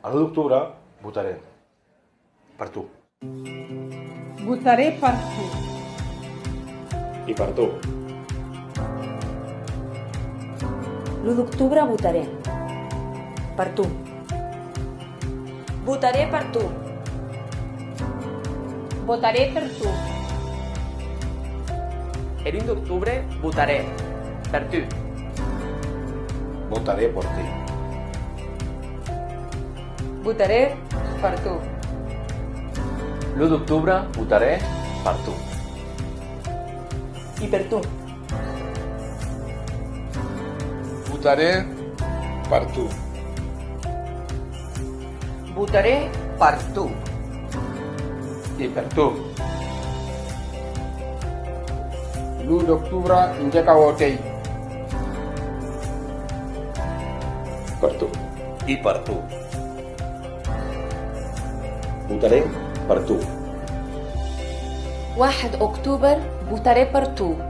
El 1 d'octubre votaré per tu. Votaré per tu. I per tu. L'1 d'octubre votaré. Per tu. Votaré per tu. Votaré per tu. El 1 d'octubre votaré per tu. Votaré por ti. Votaré per tu. L'1 d'octubre votaré per tu. I per tu. Votaré per tu. Votaré per tu. I per tu. L'1 d'octubre njëkk a wootey. Per tu. I per tu. Votaré per tu. 1 أكتوبر votaré per tu.